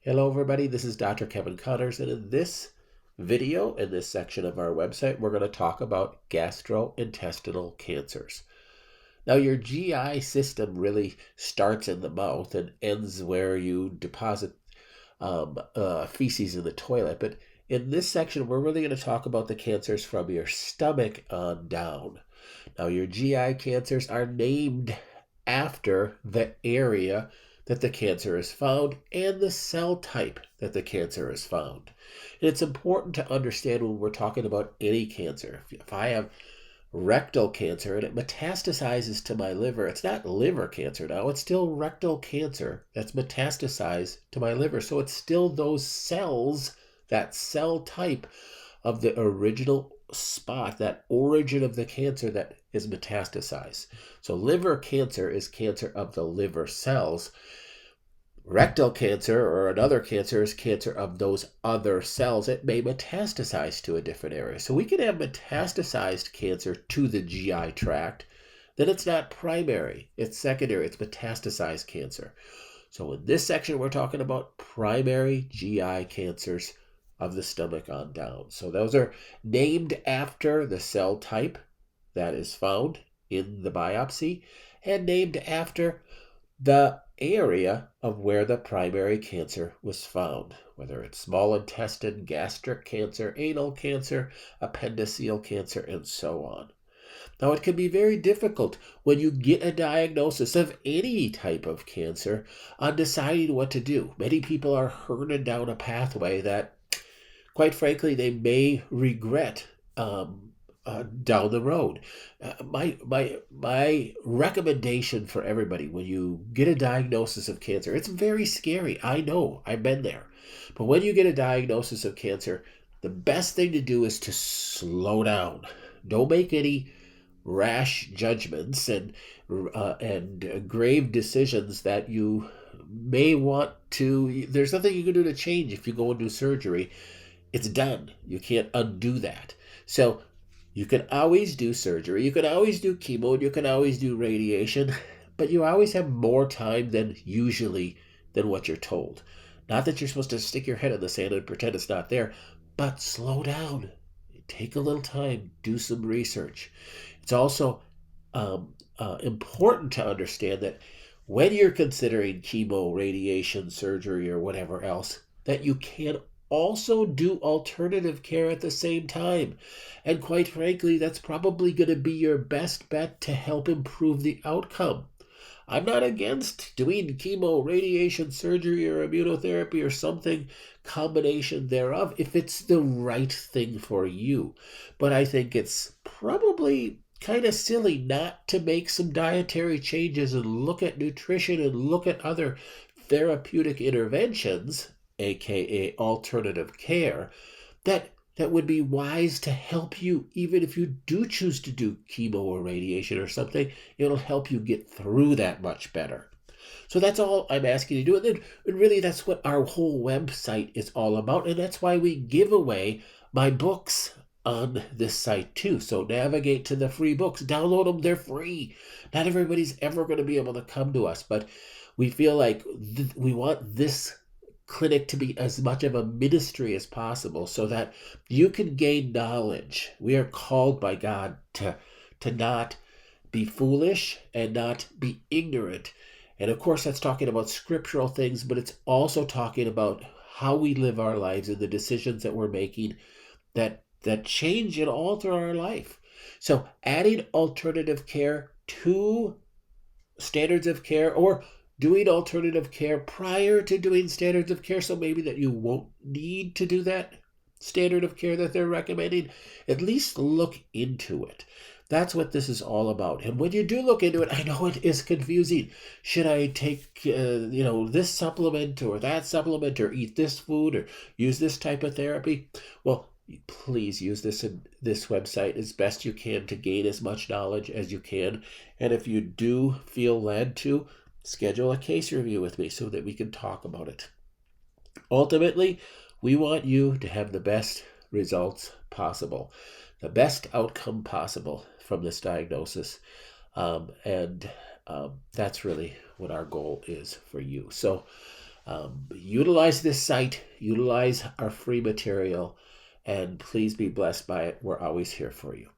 Hello everybody, this is Dr. Kevin Connors, and in this video, in this section of our website, we're going to talk about gastrointestinal cancers. Now, your GI system really starts in the mouth and ends where you deposit feces in the toilet, but in this section, we're really going to talk about the cancers from your stomach on down. Now, your GI cancers are named after the area that the cancer is found and the cell type that the cancer is found. And it's important to understand when we're talking about any cancer. If I have rectal cancer and it metastasizes to my liver, it's not liver cancer now, it's still rectal cancer that's metastasized to my liver. So it's still those cells, that cell type of the original spot, that origin of the cancer that is metastasized. So liver cancer is cancer of the liver cells. Rectal cancer or another cancer is cancer of those other cells. It may metastasize to a different area. So we can have metastasized cancer to the GI tract. Then it's not primary, it's secondary, it's metastasized cancer. So in this section, we're talking about primary GI cancers of the stomach on down. So those are named after the cell type that is found in the biopsy and named after the area of where the primary cancer was found, whether it's small intestine, gastric cancer, anal cancer, appendiceal cancer, and so on. Now, it can be very difficult when you get a diagnosis of any type of cancer on deciding what to do. Many people are herded down a pathway that, quite frankly, they may regret down the road. My recommendation for everybody when you get a diagnosis of cancer, it's very scary. I know, I've been there. But when you get a diagnosis of cancer, the best thing to do is to slow down. Don't make any rash judgments and grave decisions that you may want to. There's nothing you can do to change if you go and do surgery. It's done. You can't undo that. So you can always do surgery, you can always do chemo, and you can always do radiation, but you always have more time than what you're told. Not that you're supposed to stick your head in the sand and pretend it's not there, but slow down. Take a little time, do some research. It's also important to understand that when you're considering chemo, radiation, surgery, or whatever else, that you can also do alternative care at the same time. And quite frankly, that's probably going to be your best bet to help improve the outcome. I'm not against doing chemo, radiation, surgery, or immunotherapy or something, combination thereof, if it's the right thing for you. But I think it's probably kind of silly not to make some dietary changes and look at nutrition and look at other therapeutic interventions, aka alternative care, that would be wise to help you. Even if you do choose to do chemo or radiation or something, it'll help you get through that much better. So that's all I'm asking you to do. And really, that's what our whole website is all about. And that's why we give away my books on this site too. So navigate to the free books, download them, they're free. Not everybody's ever going to be able to come to us, but we feel like we want this clinic to be as much of a ministry as possible so that you can gain knowledge. We are called by God to not be foolish and not be ignorant. And of course, that's talking about scriptural things, but it's also talking about how we live our lives and the decisions that we're making that change and alter our life. So adding alternative care to standards of care, or doing alternative care prior to doing standards of care, so maybe that you won't need to do that standard of care that they're recommending, at least look into it. That's what this is all about. And when you do look into it, I know it is confusing. Should I take this supplement or that supplement, or eat this food, or use this type of therapy? Well, please use this website as best you can to gain as much knowledge as you can. And if you do feel led to, schedule a case review with me so that we can talk about it. Ultimately, we want you to have the best results possible, the best outcome possible from this diagnosis. And that's really what our goal is for you. So Utilize this site, utilize our free material, and please be blessed by it. We're always here for you.